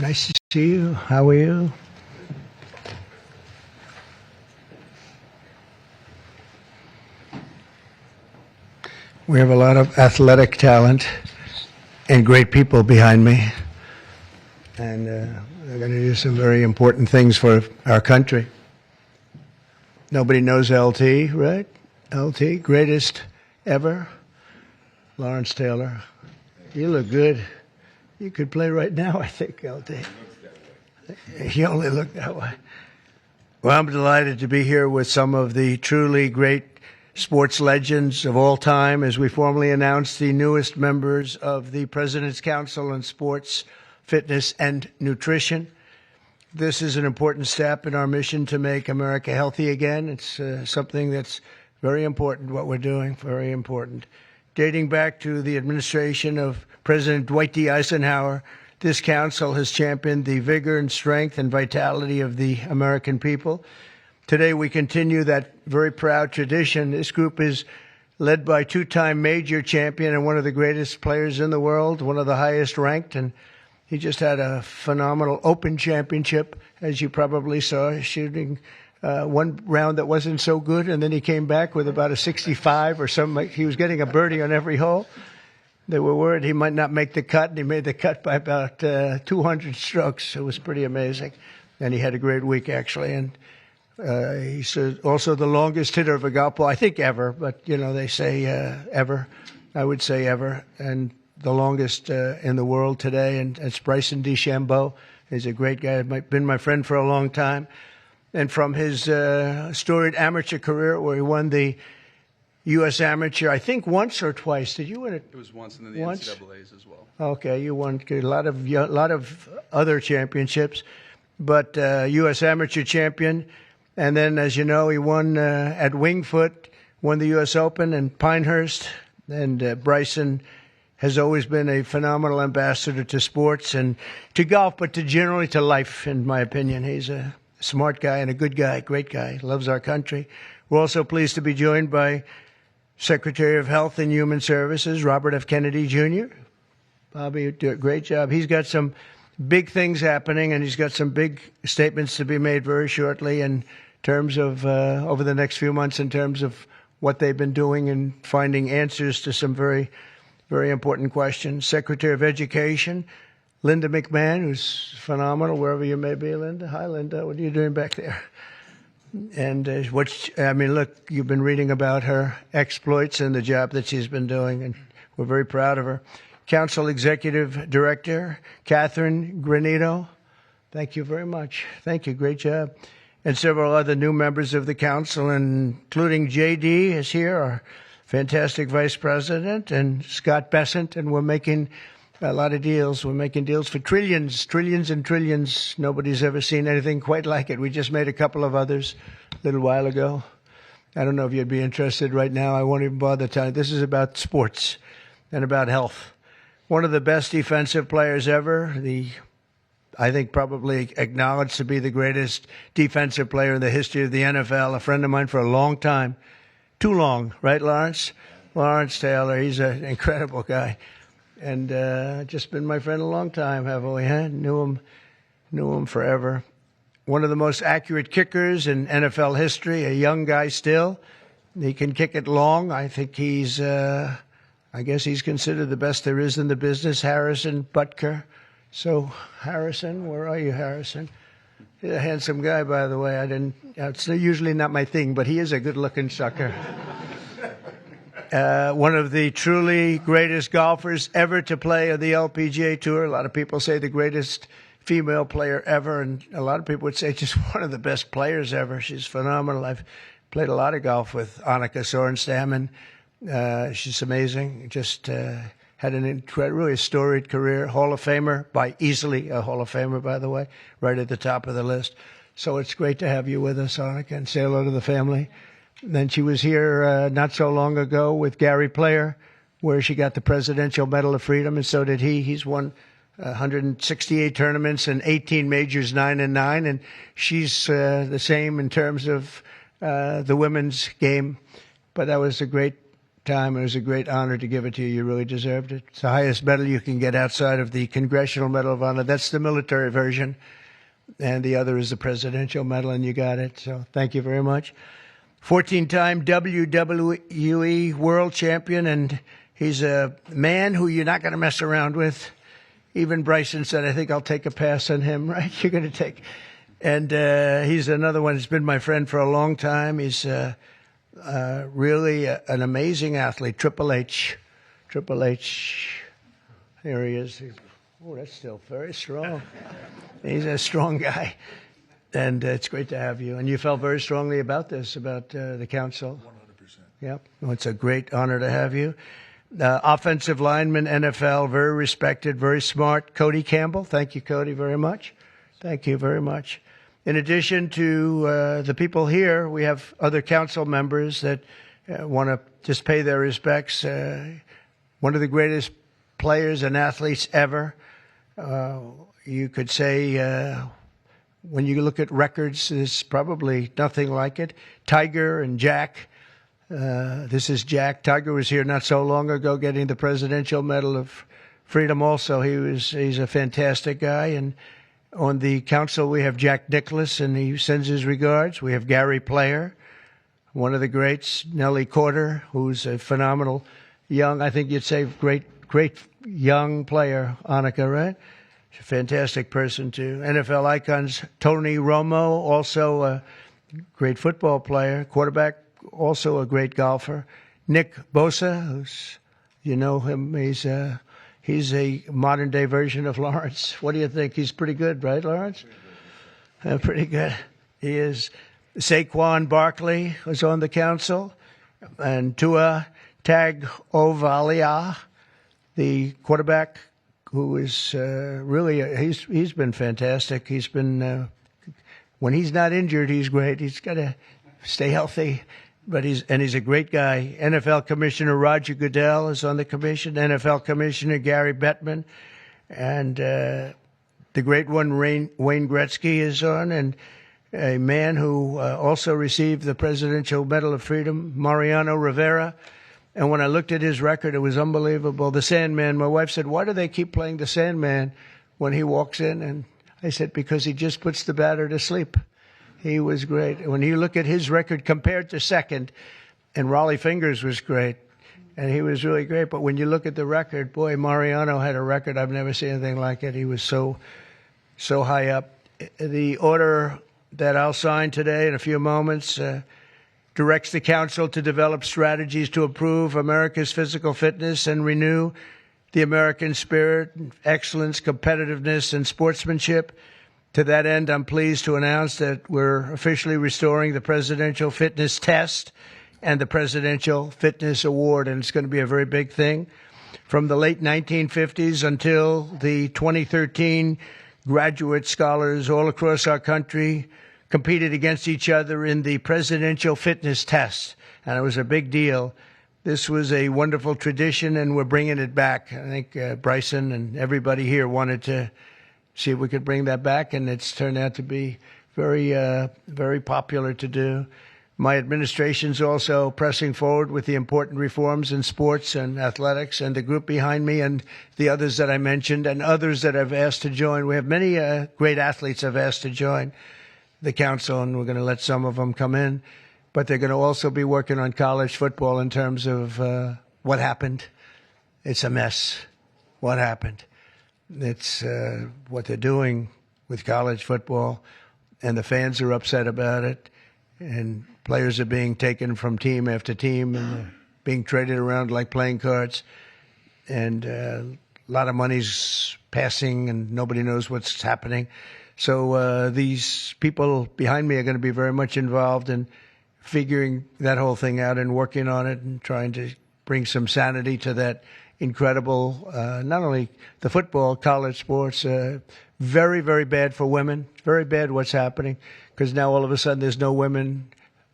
Nice to see you. How are you? We have a lot of athletic talent and great people behind me. And they're going to do some very important things for our country. Nobody knows LT, right? LT, greatest ever. Lawrence Taylor. You look good. You could play right now, I think, LT. You only look that way. Well, I'm delighted to be here with some of the truly great sports legends of all time as we formally announce the newest members of the President's Council on Sports, Fitness, and Nutrition. This is an important step in our mission to make America healthy again. It's something that's very important, what we're doing, very important. Dating back to the administration of President Dwight D. Eisenhower, this council has championed the vigor and strength and vitality of the American people. Today, we continue that very proud tradition. This group is led by two-time major champion and one of the greatest players in the world, one of the highest ranked, and he just had a phenomenal Open Championship, as you probably saw, shooting one round that wasn't so good, and then he came back with about a 65 or something. He was getting a birdie on every hole. They were worried he might not make the cut, and he made the cut by about 200 strokes. It was pretty amazing, and he had a great week, actually, and he's also the longest hitter of a golf ball, I think ever, but, you know, they say ever. I would say ever. And the longest in the world today, and it's Bryson DeChambeau. He's a great guy, been my friend for a long time. And from his storied amateur career, where he won the U.S. Amateur, I think once or twice. Did you win it? It was once, and then the NCAAs as well. Okay, you won a lot of other championships, but U.S. Amateur champion. And then, as you know, he won at Winged Foot, won the U.S. Open in Pinehurst. And Bryson has always been a phenomenal ambassador to sports and to golf, but generally to life, in my opinion. He's a smart guy and a good guy, great guy, loves our country. We're also pleased to be joined by Secretary of Health and Human Services, Robert F. Kennedy, Jr. Bobby, you do a great job. He's got some big things happening, and he's got some big statements to be made very shortly in terms of over the next few months in terms of what they've been doing and finding answers to some very, very important questions. Secretary of Education, Linda McMahon, who's phenomenal, wherever you may be, Linda. Hi, Linda. What are you doing back there? And look, you've been reading about her exploits and the job that she's been doing, and we're very proud of her. Council Executive Director, Catherine Granito. Thank you very much. Thank you. Great job. And several other new members of the council, including J.D. is here, our fantastic Vice President, and Scott Bessent, and we're making a lot of deals. We're making deals for trillions and trillions. Nobody's ever seen anything quite like it. We just made a couple of others a little while ago. I don't know if you'd be interested right now. I won't even bother telling you. This is about sports and about health. One of the best defensive players ever, I think probably acknowledged to be the greatest defensive player in the history of the NFL, a friend of mine for a long time. Too long, right, Lawrence? Lawrence Taylor, he's an incredible guy. And just been my friend a long time, haven't we? Huh? Knew him forever. One of the most accurate kickers in NFL history, a young guy still. He can kick it long. I think I guess he's considered the best there is in the business, Harrison Butker. So, Harrison, where are you, Harrison? He's a handsome guy, by the way. It's usually not my thing, but he is a good-looking sucker. One of the truly greatest golfers ever to play on the LPGA Tour. A lot of people say the greatest female player ever, and a lot of people would say just one of the best players ever. She's phenomenal. I've played a lot of golf with Annika Sorenstam, and she's amazing. Just had an really storied career. Hall of Famer, easily a Hall of Famer, by the way, right at the top of the list. So it's great to have you with us, Annika, and say hello to the family. Then she was here not so long ago with Gary Player, where she got the Presidential Medal of Freedom, and so did he. He's won 168 tournaments and 18 majors, 9-9, and she's the same in terms of the women's game. But that was a great time. It was a great honor to give it to you. You really deserved it. It's the highest medal you can get outside of the Congressional Medal of Honor. That's the military version. And the other is the Presidential Medal, and you got it. So thank you very much. 14-time WWE World Champion, and he's a man who you're not going to mess around with. Even Bryson said, I think I'll take a pass on him, right? You're going to take. And he's another one who's been my friend for a long time. He's really an amazing athlete. Triple H. Here he is. Oh, that's still very strong. He's a strong guy. And it's great to have you. And you felt very strongly about this, about the council. 100%. Yep. Well, it's a great honor to have you. Offensive lineman, NFL, very respected, very smart. Cody Campbell. Thank you, Cody, very much. Thank you very much. In addition to the people here, we have other council members that want to just pay their respects. One of the greatest players and athletes ever. You could say, when you look at records, there's probably nothing like it. Tiger and Jack. This is Jack. Tiger was here not so long ago getting the Presidential Medal of Freedom also. He's a fantastic guy. And on the council, we have Jack Nicklaus, and he sends his regards. We have Gary Player, one of the greats. Nellie Corder, who's a phenomenal young, I think you'd say great young player. Annika, right? She's a fantastic person, too. NFL icons, Tony Romo, also a great football player. Quarterback, also a great golfer. Nick Bosa, who's, you know him, he's a modern-day version of Lawrence. What do you think? He's pretty good, right, Lawrence? Pretty good. He is. Saquon Barkley was on the council. And Tua Tagovailoa, the quarterback, who is really, he's been fantastic. He's been, when he's not injured, he's great. He's got to stay healthy. But he's a great guy. NFL Commissioner Roger Goodell is on the commission. NFL Commissioner Gary Bettman, and the great one Wayne Gretzky is on, and a man who also received the Presidential Medal of Freedom, Mariano Rivera. And when I looked at his record, it was unbelievable. The Sandman. My wife said, "Why do they keep playing the Sandman when he walks in?" And I said, "Because he just puts the batter to sleep." He was great. When you look at his record compared to second, and Raleigh Fingers was great, and he was really great. But when you look at the record, boy, Mariano had a record. I've never seen anything like it. He was so high up. The order that I'll sign today in a few moments directs the council to develop strategies to improve America's physical fitness and renew the American spirit, excellence, competitiveness, and sportsmanship. To that end, I'm pleased to announce that we're officially restoring the Presidential Fitness Test and the Presidential Fitness Award, and it's going to be a very big thing. From the late 1950s until the 2013, graduate scholars all across our country competed against each other in the Presidential Fitness Test, and it was a big deal. This was a wonderful tradition, and we're bringing it back. I think Bryson and everybody here wanted to see if we could bring that back, and it's turned out to be very popular to do. My administration's also pressing forward with the important reforms in sports and athletics, and the group behind me and the others that I mentioned and others that I've asked to join. We have many great athletes I've asked to join the council, and we're going to let some of them come in. But they're going to also be working on college football in terms of what happened. It's a mess. What happened? It's what they're doing with college football, and the fans are upset about it, and players are being taken from team after team and being traded around like playing cards, and a lot of money's passing, and nobody knows what's happening. So these people behind me are going to be very much involved in figuring that whole thing out and working on it and trying to bring some sanity to that incredible, not only the football, college sports, very, very bad for women, very bad what's happening, because now all of a sudden there's no women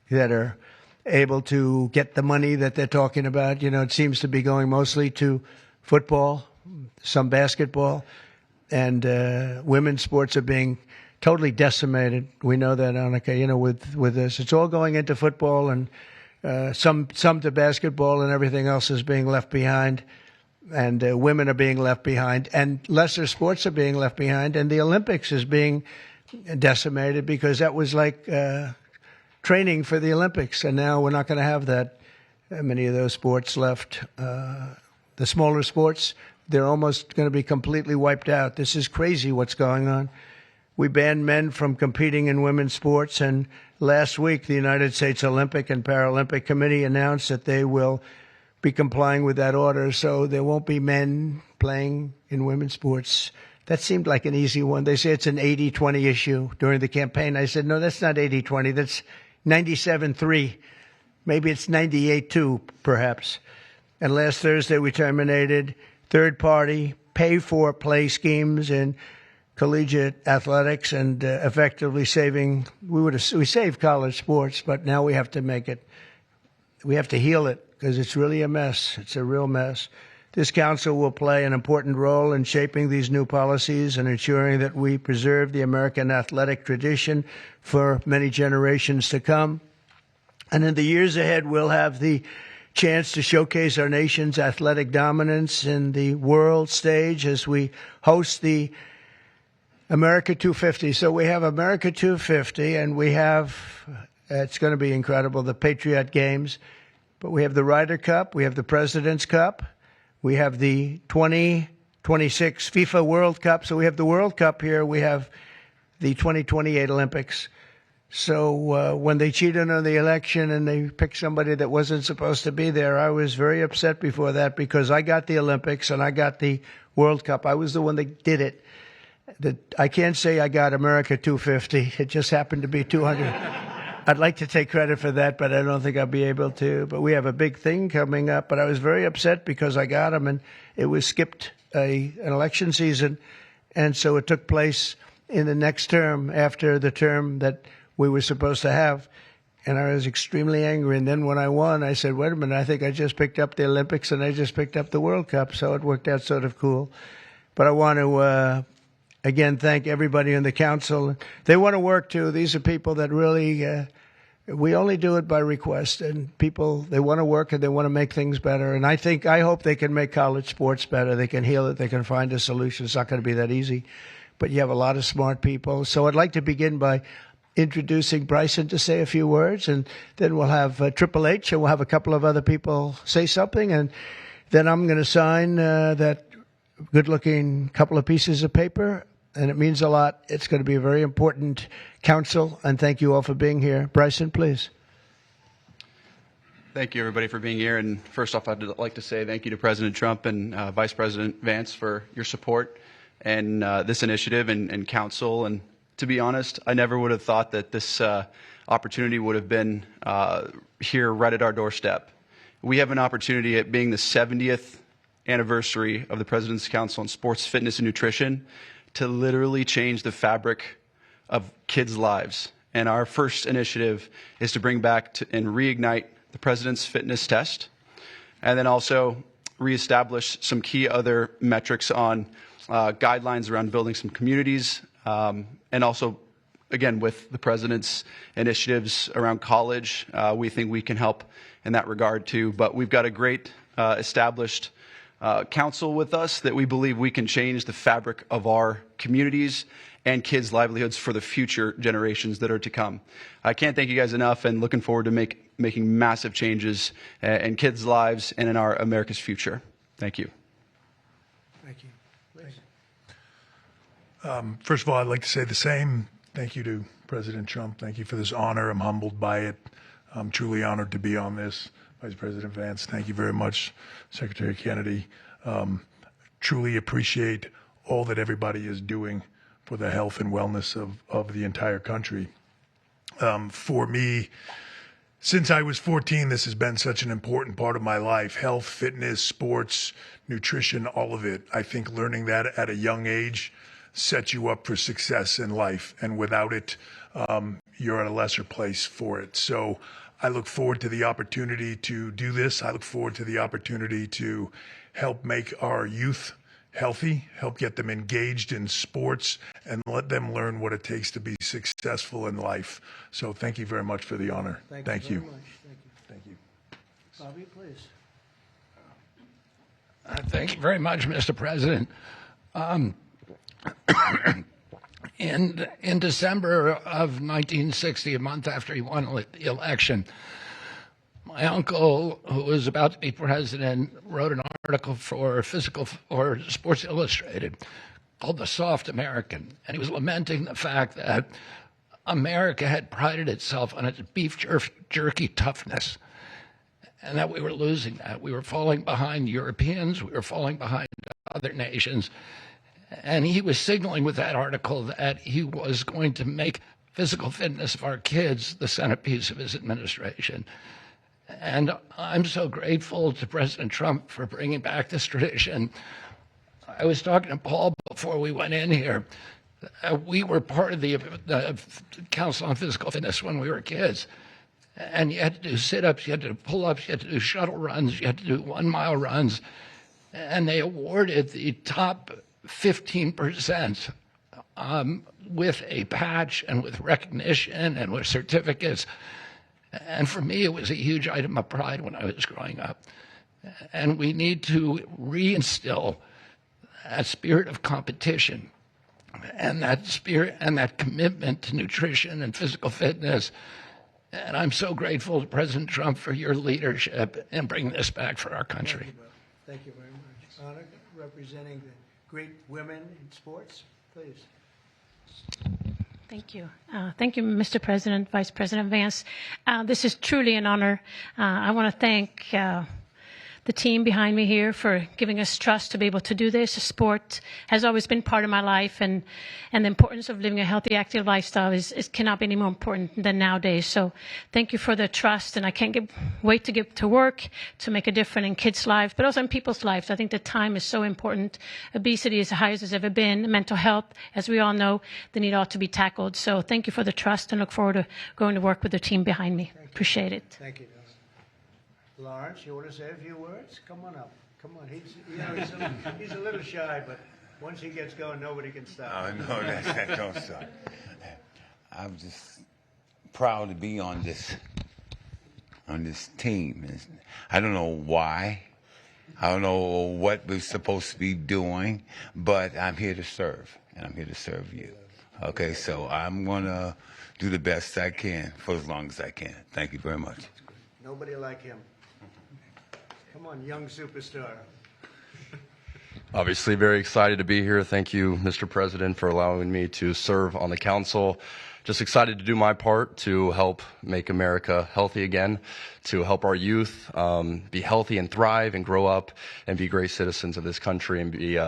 that are able to get the money that they're talking about. You know, it seems to be going mostly to football, some basketball, and women's sports are being totally decimated. We know that, Annika, you know, with this. It's all going into football, and some to basketball, and everything else is being left behind. And women are being left behind, and lesser sports are being left behind, and the Olympics is being decimated because that was like training for the Olympics, and now we're not going to have that many of those sports left. The smaller sports, they're almost going to be completely wiped out. This is crazy what's going on. We banned men from competing in women's sports, and last week the United States Olympic and Paralympic Committee announced that they will be complying with that order, so there won't be men playing in women's sports. That seemed like an easy one. They say it's an 80-20 issue during the campaign. I said, no, that's not 80-20. That's 97-3. Maybe it's 98-2, perhaps. And last Thursday, we terminated third-party pay-for-play schemes in collegiate athletics and effectively we saved college sports, but now we have to heal it, because it's really a mess. It's a real mess. This council will play an important role in shaping these new policies and ensuring that we preserve the American athletic tradition for many generations to come. And in the years ahead, we'll have the chance to showcase our nation's athletic dominance in the world stage as we host the America 250. So we have America 250, and we have, it's going to be incredible, the Patriot Games. But we have the Ryder Cup, we have the President's Cup, we have the 2026 FIFA World Cup. So we have the World Cup here, we have the 2028 Olympics. So when they cheated on the election and they picked somebody that wasn't supposed to be there, I was very upset before that, because I got the Olympics and I got the World Cup. I was the one that did it. I can't say I got America 250. It just happened to be 200. I'd like to take credit for that, but I don't think I'll be able to. But we have a big thing coming up. But I was very upset because I got them, and it was skipped an election season. And so it took place in the next term after the term that we were supposed to have. And I was extremely angry. And then when I won, I said, wait a minute, I think I just picked up the Olympics and I just picked up the World Cup. So it worked out sort of cool. But I want to again, thank everybody in the council. They want to work, too. These are people that really, we only do it by request. And people, they want to work and they want to make things better. And I hope they can make college sports better. They can heal it. They can find a solution. It's not going to be that easy. But you have a lot of smart people. So I'd like to begin by introducing Bryson to say a few words. And then we'll have Triple H, and we'll have a couple of other people say something. And then I'm going to sign that good-looking couple of pieces of paper. And it means a lot. It's going to be a very important council, and thank you all for being here. Bryson, please. Thank you, everybody, for being here. And first off, I'd like to say thank you to President Trump and Vice President Vance for your support and this initiative and council. And to be honest, I never would have thought that this opportunity would have been here right at our doorstep. We have an opportunity at being the 70th anniversary of the President's Council on Sports, Fitness, and Nutrition to literally change the fabric of kids' lives. And our first initiative is to bring back and reignite the President's Fitness Test, and then also reestablish some key other metrics on guidelines around building some communities, and also, again, with the President's initiatives around college, we think we can help in that regard too. But we've got a great established council with us that we believe we can change the fabric of our communities and kids' livelihoods for the future generations that are to come. I can't thank you guys enough, and looking forward to making massive changes in kids' lives and in our America's future. Thank you. Thank you. First of all, I'd like to say the same. Thank you to President Trump. Thank you for this honor. I'm humbled by it. I'm truly honored to be on this. Vice President Vance, thank you very much. Secretary Kennedy, truly appreciate all that everybody is doing for the health and wellness of the entire country. For me, since I was 14, this has been such an important part of my life. Health, fitness, sports, nutrition, all of it. I think learning that at a young age sets you up for success in life. And without it, you're at a lesser place for it. So I look forward to the opportunity to do this. I look forward to the opportunity to help make our youth healthy, help get them engaged in sports, and let them learn what it takes to be successful in life. So thank you very much for the honor. Thank you. Very much. Thank you. Thank you. Bobby, please. Thank you very much, Mr. President. In December of 1960, a month after he won the election, my uncle, who was about to be president, wrote an article for Sports Illustrated called "The Soft American," and he was lamenting the fact that America had prided itself on its beef jerky toughness, and that we were losing that. We were falling behind Europeans. We were falling behind other nations. And he was signaling with that article that he was going to make physical fitness of our kids the centerpiece of his administration. And I'm so grateful to President Trump for bringing back this tradition. I was talking to Paul before we went in here. We were part of the Council on Physical Fitness when we were kids. And you had to do sit-ups, you had to do pull-ups, you had to do shuttle runs, you had to do 1 mile runs. And they awarded the top 15% with a patch and with recognition and with certificates. And for me, it was a huge item of pride when I was growing up. And we need to reinstill that spirit of competition and that spirit and that commitment to nutrition and physical fitness. And I'm so grateful to President Trump for your leadership in bringing this back for our country. Thank you very much. Anna, representing the great women in sports, please. Thank you. Thank you, Mr. President, Vice President Vance. This is truly an honor. I want to thank the team behind me here for giving us trust to be able to do this. Sport has always been part of my life, and the importance of living a healthy, active lifestyle cannot be any more important than nowadays. So thank you for the trust, and I can't wait to get to work to make a difference in kids' lives, but also in people's lives. I think the time is so important. Obesity is the highest it's ever been. Mental health, as we all know, the need ought to be tackled. So thank you for the trust, and look forward to going to work with the team behind me. Appreciate it. Thank you. Lawrence, you want to say a few words? Come on up. Come on. He's a little shy, but once he gets going, nobody can stop. Oh, no, that don't stop. I'm just proud to be on this team. I don't know why. I don't know what we're supposed to be doing, but I'm here to serve, and I'm here to serve you. Okay, so I'm going to do the best I can for as long as I can. Thank you very much. Nobody like him. Come on, young superstar. Obviously very excited to be here. Thank you, Mr. President, for allowing me to serve on the council. Just excited to do my part to help make America healthy again, to help our youth be healthy and thrive and grow up and be great citizens of this country and be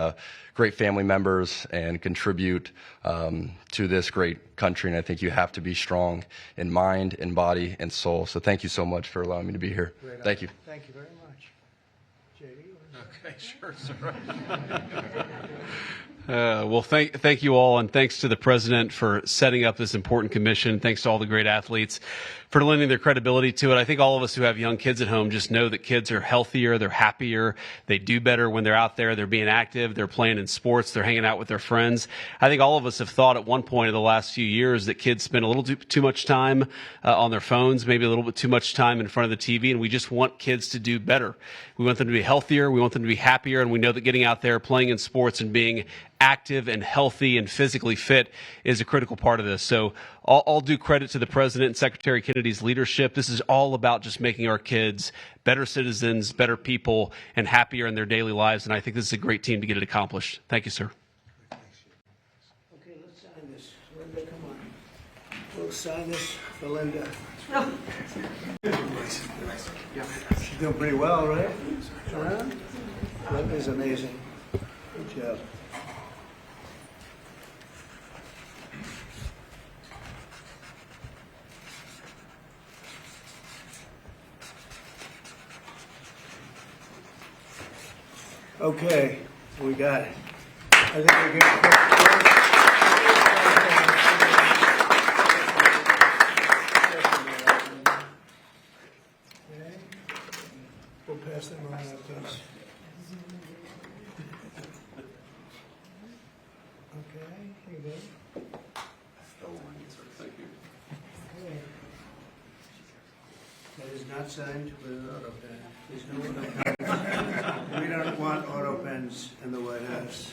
great family members and contribute to this great country. And I think you have to be strong in mind, in body, and soul. So thank you so much for allowing me to be here. Thank you. Thank you very much. JD? Okay, sure, sir. Well, thank you all, and thanks to the president for setting up this important commission. Thanks to all the great athletes for lending their credibility to it. I think all of us who have young kids at home just know that kids are healthier, they're happier, they do better when they're out there, they're being active, they're playing in sports, they're hanging out with their friends. I think all of us have thought at one point in the last few years that kids spend a little too much time on their phones, maybe a little bit too much time in front of the TV, and we just want kids to do better. We want them to be healthier, we want them to be happier, and we know that getting out there, playing in sports, and being active and healthy and physically fit is a critical part of this. So all due credit to the President and Secretary Kennedy's leadership. This is all about just making our kids better citizens, better people, and happier in their daily lives. And I think this is a great team to get it accomplished. Thank you, sir. Okay, let's sign this. Linda, come on. We'll sign this for Linda. She's doing pretty well, right? Linda's amazing. Good job. Okay, we got it. I think we're good. Okay. We'll pass them around, please. Okay, here you go. Thank you. Okay. That is not signed with an auto pen. We don't want auto pens in the White House.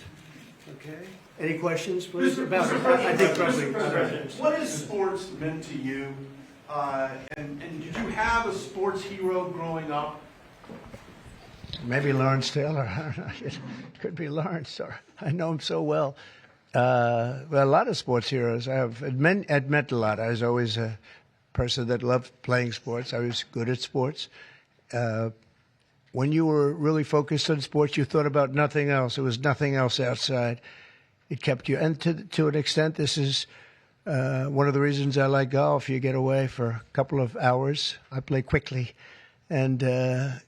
Okay. Any questions, please? About it? I think probably. What has sports meant to you? And did you have a sports hero growing up? Maybe Lawrence Taylor. I don't know. It could be Lawrence. Or I know him so well. Well, a lot of sports heroes. It meant a lot. I was always a person that loved playing sports. I was good at sports. When you were really focused on sports, you thought about nothing else. There was nothing else outside. It kept you. And to an extent, this is one of the reasons I like golf. You get away for a couple of hours. I play quickly and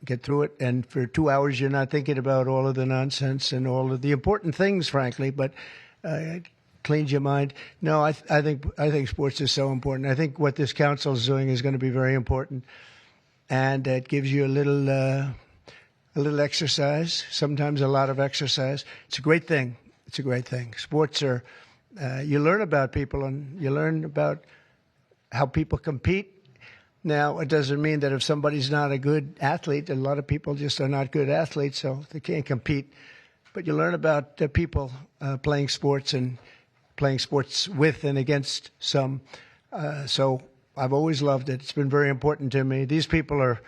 get through it. And for 2 hours, you're not thinking about all of the nonsense and all of the important things, frankly, but it cleans your mind. No, I think sports is so important. I think what this council is doing is going to be very important. And it gives you a little exercise, sometimes a lot of exercise. It's a great thing. It's a great thing. Sports are, you learn about people and you learn about how people compete. Now, it doesn't mean that if somebody's not a good athlete, a lot of people just are not good athletes, so they can't compete. But you learn about people playing sports and playing sports with and against some. So I've always loved it. It's been very important to me. These people are,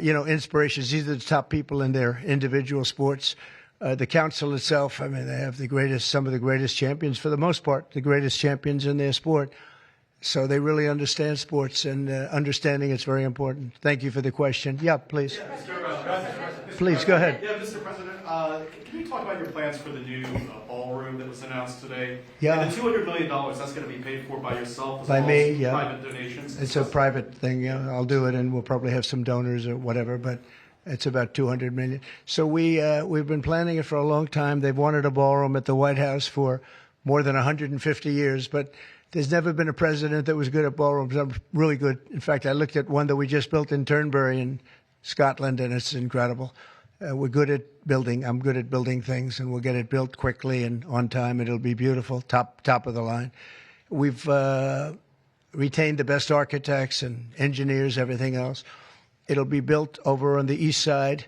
inspirations. These are the top people in their individual sports. The council itself, I mean, they have some of the greatest champions, for the most part, the greatest champions in their sport. So they really understand sports, and understanding it's very important. Thank you for the question. Yeah, please. Please, go ahead. Yeah, Mr. President, can you talk about your plans for the new ballroom that was announced today? Yeah. And the $200 million, that's going to be paid for by yourself as By well me, as yeah. private donations? It's a private thing. Yeah, I'll do it, and we'll probably have some donors or whatever, but it's about $200 million. So we've been planning it for a long time. They've wanted a ballroom at the White House for more than 150 years, but there's never been a president that was good at ballrooms. I'm really good. In fact, I looked at one that we just built in Turnberry in Scotland, and it's incredible. We're good at building. I'm good at building things, and we'll get it built quickly and on time. It'll be beautiful, top of the line. We've retained the best architects and engineers, everything else. It'll be built over on the east side,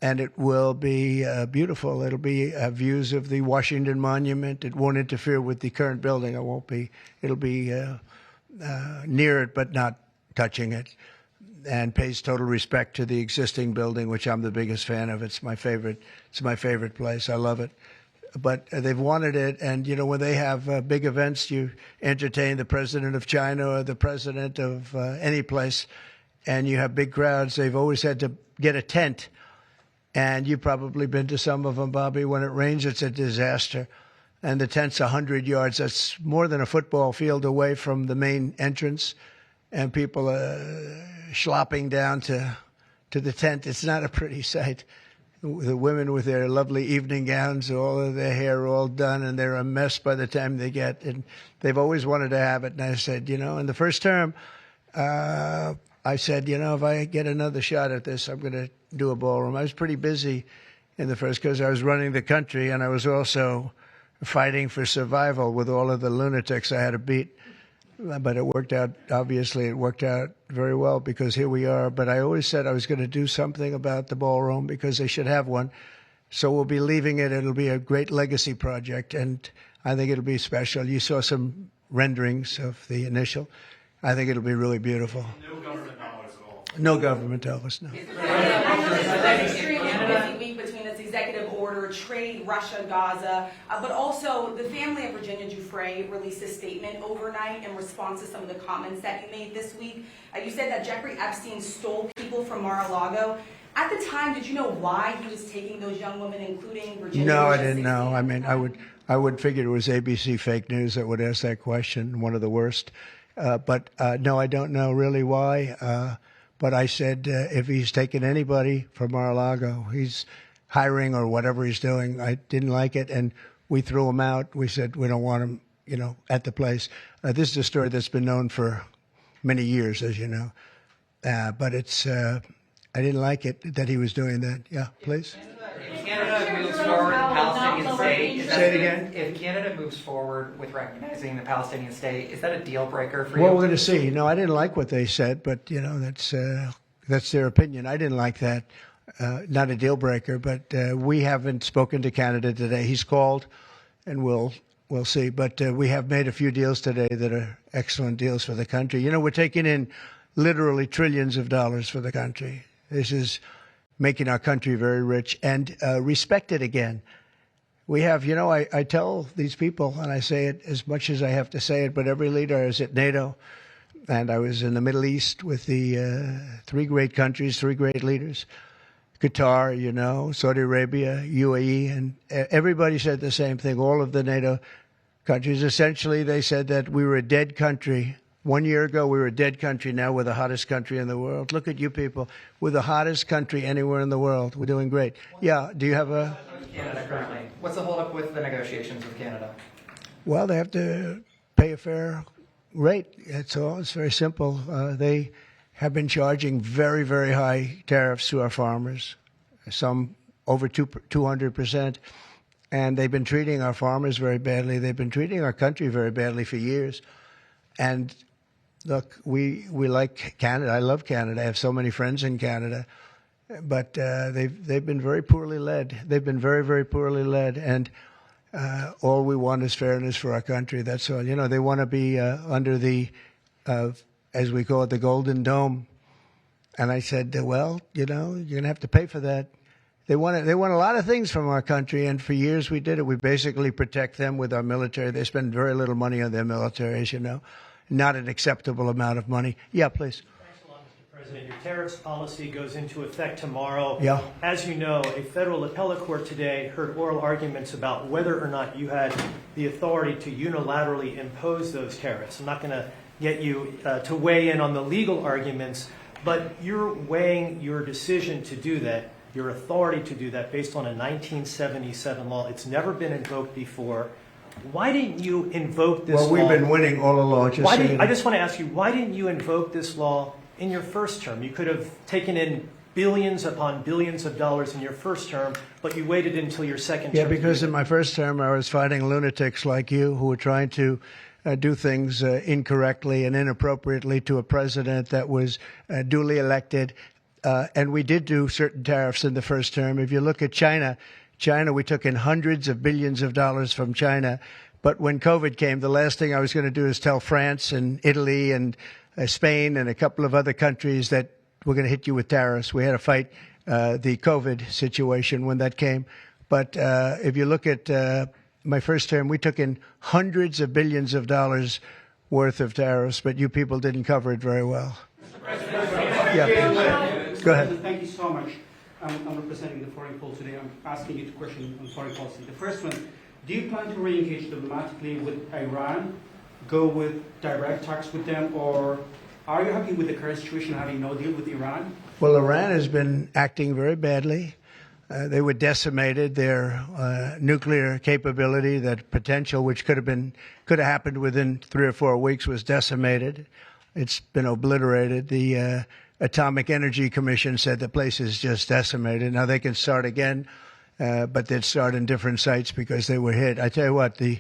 and it will be beautiful. It'll be views of the Washington Monument. It won't interfere with the current building. It'll be near it, but not touching it, and pays total respect to the existing building, which I'm the biggest fan of. It's my favorite. It's my favorite place. I love it. But they've wanted it, and when they have big events, you entertain the president of China or the president of any place, and you have big crowds. They've always had to get a tent. And you've probably been to some of them, Bobby. When it rains, it's a disaster. And the tent's 100 yards. That's more than a football field away from the main entrance. And people are slopping down to the tent. It's not a pretty sight. The women with their lovely evening gowns, all of their hair all done, and they're a mess by the time they get. And they've always wanted to have it. And I said, in the first term, I said, if I get another shot at this, I'm going to do a ballroom. I was pretty busy in the first because I was running the country, and I was also fighting for survival with all of the lunatics I had to beat. But it worked out, obviously, it worked out very well because here we are. But I always said I was going to do something about the ballroom because they should have one. So we'll be leaving it. It'll be a great legacy project, and I think it'll be special. You saw some renderings of the initial. I think it'll be really beautiful. No government dollars at all. No government dollars, no. Busy week between this executive order, trade, Russia, Gaza, but also the family of Virginia Giuffre released a statement overnight in response to some of the comments that you made this week. You said that Jeffrey Epstein stole people from Mar-a-Lago. At the time, did you know why he was taking those young women, including Virginia? No, I didn't know. I mean, I would figure it was ABC fake news that would ask that question, one of the worst. But no, I don't know really why. But I said, if he's taking anybody from Mar-a-Lago, he's hiring or whatever he's doing. I didn't like it, and we threw him out. We said we don't want him, at the place. This is a story that's been known for many years, as you know. But it's, I didn't like it that he was doing that. Yeah, please. If Canada moves forward with the Palestinian state, Say it again. If Canada moves forward with recognizing the Palestinian state, is that a deal breaker for you? Well, we're going to see. I didn't like what they said, but that's That's their opinion. I didn't like that. Not a deal breaker, but we haven't spoken to Canada today. He's called, and we'll see. But we have made a few deals today that are excellent deals for the country. You know, we're taking in literally trillions of dollars for the country. This is making our country very rich and respected again. We have, you know, I tell these people, and I say it as much as I have to say it, but every leader is at NATO. And I was in the Middle East with the three great countries, three great leaders, Qatar, you know, Saudi Arabia, UAE, and everybody said the same thing. All of the NATO countries, essentially, they said that we were a dead country. 1 year ago, we were a dead country. Now we're the hottest country in the world. Look at you people. We're the hottest country anywhere in the world. We're doing great. Yeah, do you have a... Canada currently. What's the holdup with the negotiations with Canada? Well, they have to pay a fair rate. That's all. It's very simple. They have been charging very, very high tariffs to our farmers, some over 200%. And they've been treating our farmers very badly. They've been treating our country very badly for years. And look, we like Canada. I love Canada. I have so many friends in Canada. But they've been very poorly led. They've been very, very poorly led. And all we want is fairness for our country. That's all. You know, they want to be under the, as we call it, the Golden Dome. And I said, well, you know, you're going to have to pay for that. They want a lot of things from our country, and for years we did it. We basically protect them with our military. They spend very little money on their military, as you know, not an acceptable amount of money. Yeah, please. Thanks a lot, Mr. President. Your tariffs policy goes into effect tomorrow. Yeah. As you know, a federal appellate court today heard oral arguments about whether or not you had the authority to unilaterally impose those tariffs. I'm not going to get you to weigh in on the legal arguments, but you're weighing your decision to do that, your authority to do that, based on a 1977 law. It's never been invoked before. Why didn't you invoke this law? Well, we've been winning all along. I just want to ask you, why didn't you invoke this law in your first term? You could have taken in billions upon billions of dollars in your first term, but you waited until your second term. Yeah, because in my first term, I was fighting lunatics like you who were trying to do things incorrectly and inappropriately to a president that was duly elected. And we did do certain tariffs in the first term. If you look at China, we took in hundreds of billions of dollars from China. But when COVID came, the last thing I was going to do is tell France and Italy and Spain and a couple of other countries that we're going to hit you with tariffs. We had to fight the COVID situation when that came. But if you look at my first term, we took in hundreds of billions of dollars worth of tariffs, but you people didn't cover it very well. Yeah, please. Go ahead. Thank you so much. I'm representing the foreign poll today. I'm asking you two questions on foreign policy. The first one, do you plan to re-engage diplomatically with Iran, go with direct talks with them, or are you happy with the current situation, having no deal with Iran? Well, Iran has been acting very badly. They were decimated. Their nuclear capability, that potential, which could have happened within 3 or 4 weeks, was decimated. It's been obliterated. The Atomic Energy Commission said the place is just decimated. Now they can start again, but they'd start in different sites because they were hit. I tell you what, the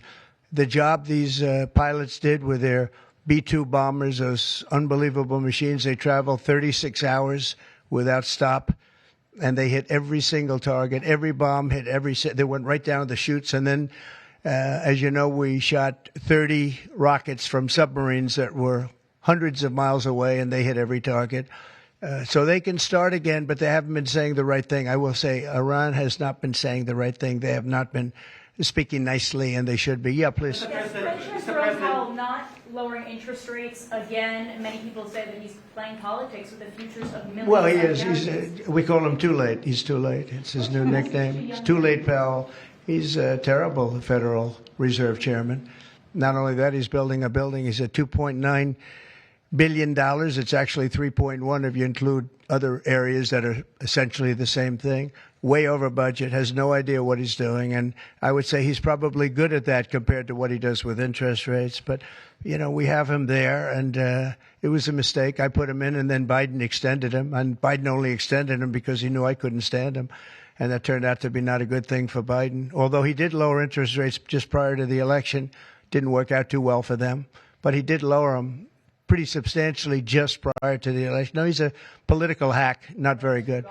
job these pilots did with their B-2 bombers, those unbelievable machines, they traveled 36 hours without stop, and they hit every single target. Every bomb hit they went right down the chutes. And then, as you know, we shot 30 rockets from submarines that were hundreds of miles away, and they hit every target. So they can start again, but they haven't been saying the right thing. I will say Iran has not been saying the right thing. They have not been speaking nicely, and they should be. Yeah, please. President Powell not lowering interest rates again. Many people say that he's playing politics with the futures of millions. Well, he is. We call him Too Late. He's Too Late. It's his new nickname. It's Too Late Powell. He's a terrible Federal Reserve Chairman. Not only that, he's building a building. He's at $2.9 billion. It's actually 3.1 if you include other areas that are essentially the same thing. Way over budget, has no idea what he's doing. And I would say he's probably good at that compared to what he does with interest rates. But, you know, we have him there, and it was a mistake. I put him in, and then Biden extended him. And Biden only extended him because he knew I couldn't stand him. And that turned out to be not a good thing for Biden. Although he did lower interest rates just prior to the election, didn't work out too well for them. But he did lower them pretty substantially just prior to the election. No, he's a political hack, not very good.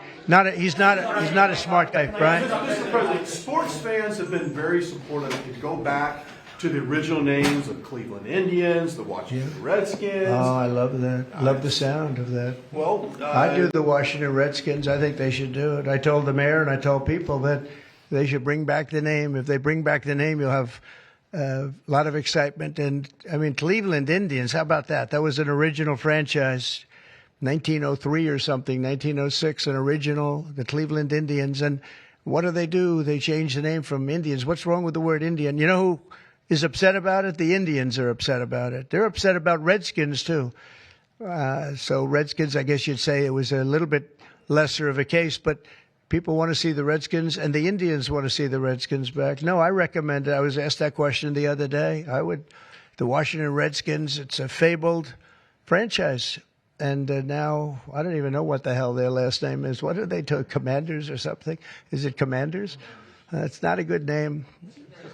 He's not a smart guy, Brian. Mr. President, sports fans have been very supportive. If you go back to the original names of Cleveland Indians, the Washington Redskins. Oh, I love that. Love the sound of that. Well, I do the Washington Redskins. I think they should do it. I told the mayor and I told people that they should bring back the name. If they bring back the name, you'll have a lot of excitement. And, I mean, Cleveland Indians, how about that? That was an original franchise, 1903 or something, 1906, an original, the Cleveland Indians. And what do? They change the name from Indians. What's wrong with the word Indian? You know who is upset about it? The Indians are upset about it. They're upset about Redskins, too. So Redskins, I guess you'd say it was a little bit lesser of a case, but people want to see the Redskins, and the Indians want to see the Redskins back. No, I recommend it. I was asked that question the other day. The Washington Redskins, it's a fabled franchise. And now, I don't even know what the hell their last name is. What are they to Commanders or something? Is it Commanders? It's not a good name.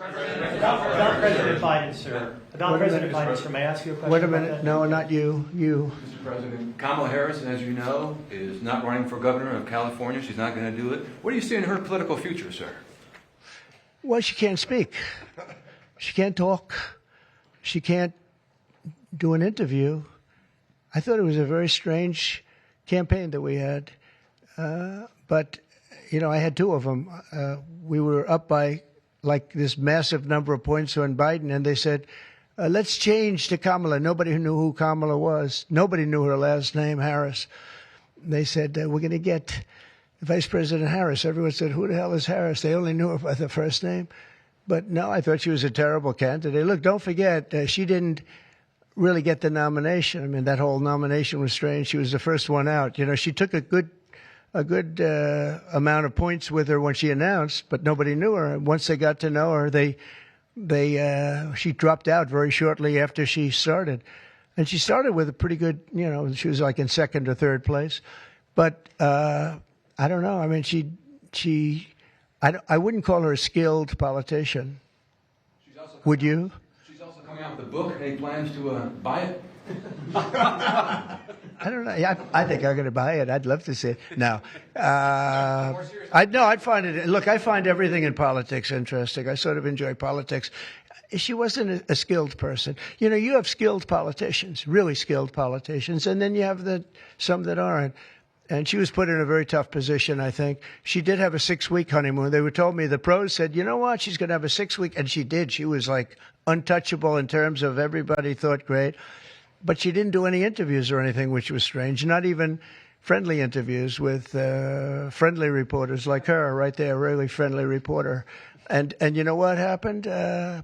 About President Biden, sir. About President Biden, sir. May I ask you a question? Wait a minute. No, not you. You. Mr. President, Kamala Harris, as you know, is not running for governor of California. She's not going to do it. What do you see in her political future, sir? Well, she can't speak. She can't talk. She can't do an interview. I thought it was a very strange campaign that we had. But, you know, I had two of them. We were up by like this massive number of points on Biden, and they said, let's change to Kamala. Nobody knew who Kamala was. Nobody knew her last name, Harris. They said, we're going to get Vice President Harris. Everyone said, who the hell is Harris? They only knew her by the first name. But no, I thought she was a terrible candidate. Look, don't forget, she didn't really get the nomination. I mean, that whole nomination was strange. She was the first one out. You know, she took a good amount of points with her when she announced, but nobody knew her. Once they got to know her, she dropped out very shortly after she started. And she started with a pretty good, you know, she was like in second or third place. But I don't know. I mean, I wouldn't call her a skilled politician. Would you? She's also coming out with a book. Any plans to buy it? I don't know. I think I'm going to buy it. I'd love to see it. No. I'd find it. Look, I find everything in politics interesting. I sort of enjoy politics. She wasn't a skilled person. You know, you have skilled politicians, really skilled politicians, and then you have some that aren't. And she was put in a very tough position, I think. She did have a 6-week honeymoon. They told me, the pros said, you know what, she's going to have a 6-week. And she did. She was like untouchable in terms of everybody thought great. But she didn't do any interviews or anything, which was strange. Not even friendly interviews with friendly reporters like her right there, a really friendly reporter. And you know what happened?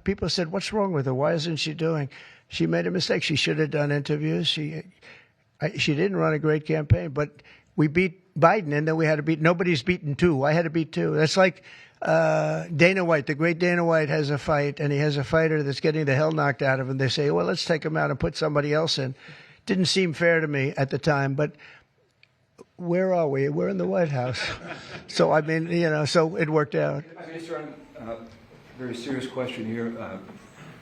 People said, what's wrong with her? Why isn't she doing? She made a mistake. She should have done interviews. She didn't run a great campaign, but we beat Biden, and then we had to beat, nobody's beaten two. I had to beat two. That's like Dana White, the great Dana White has a fight, and he has a fighter that's getting the hell knocked out of him. They say, well, let's take him out and put somebody else in. Didn't seem fair to me at the time, but where are we? We're in the White House. So, I mean, you know, so it worked out. Mr. Very serious question here.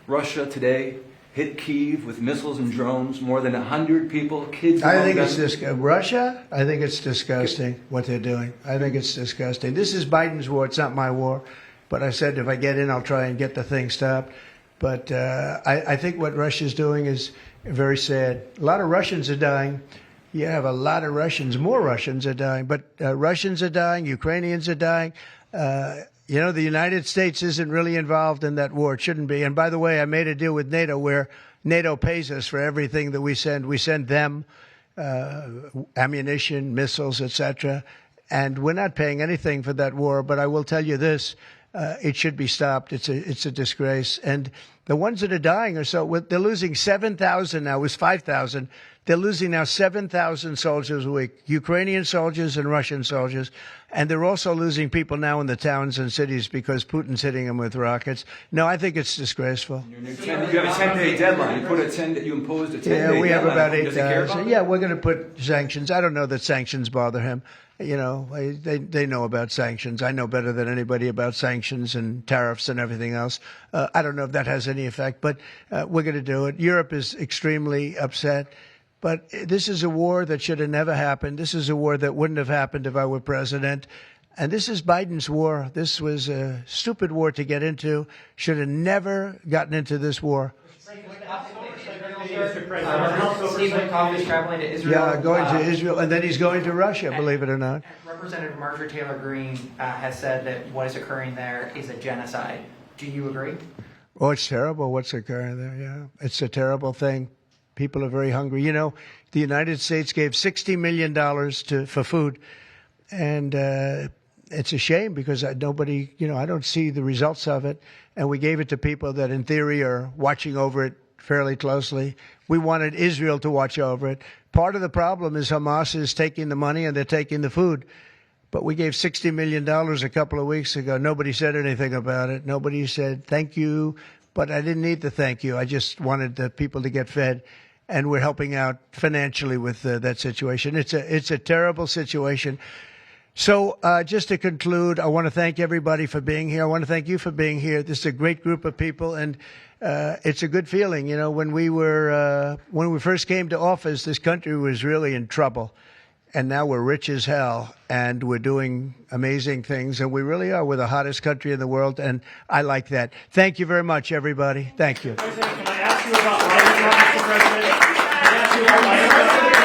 Russia today hit Kyiv with missiles and drones, more than 100 people, kids. I think it's Russia, I think it's disgusting what they're doing. I think it's disgusting. This is Biden's war. It's not my war. But I said if I get in, I'll try and get the thing stopped. But I think what Russia's doing is very sad. A lot of Russians are dying. You have a lot of Russians. More Russians are dying. But Russians are dying. Ukrainians are dying. You know, the United States isn't really involved in that war. It shouldn't be. And by the way, I made a deal with NATO where NATO pays us for everything that we send. We send them ammunition, missiles, etc. And we're not paying anything for that war. But I will tell you this, it should be stopped. It's a disgrace. And the ones that are dying are they're losing 7,000 now. It was 5,000. They're losing now 7,000 soldiers a week, Ukrainian soldiers and Russian soldiers. And they're also losing people now in the towns and cities because Putin's hitting them with rockets. No, I think it's disgraceful. You have a 10-day deadline. You imposed a 10-day deadline. Yeah, we have about 8,000. Yeah, we're going to put sanctions. I don't know that sanctions bother him. You know, they know about sanctions. I know better than anybody about sanctions and tariffs and everything else. I don't know if that has any effect, but we're going to do it. Europe is extremely upset. But this is a war that should have never happened. This is a war that wouldn't have happened if I were president. And this is Biden's war. This was a stupid war to get into. Should have never gotten into this war. Steve Witkoff is traveling to Israel. Yeah, going to Israel, and then he's going to Russia, believe it or not. Representative Marjorie Taylor Greene has said that what is occurring there is a genocide. Do you agree? Oh, it's terrible what's occurring there, yeah. It's a terrible thing. People are very hungry. You know, the United States gave $60 million for food, and it's a shame because nobody, I don't see the results of it. And we gave it to people that in theory are watching over it fairly closely. We wanted Israel to watch over it. Part of the problem is Hamas is taking the money and they're taking the food. But we gave $60 million a couple of weeks ago. Nobody said anything about it. Nobody said thank you. But I didn't need to thank you. I just wanted the people to get fed. And we're helping out financially with that situation. It's a terrible situation. So just to conclude, I want to thank everybody for being here. I want to thank you for being here. This is a great group of people, and it's a good feeling. When we first came to office, this country was really in trouble, and now we're rich as hell, and we're doing amazing things, and we really are. We're the hottest country in the world, and I like that. Thank you very much, everybody. Thank you. President, can I ask you about Mr. President? Can I ask you about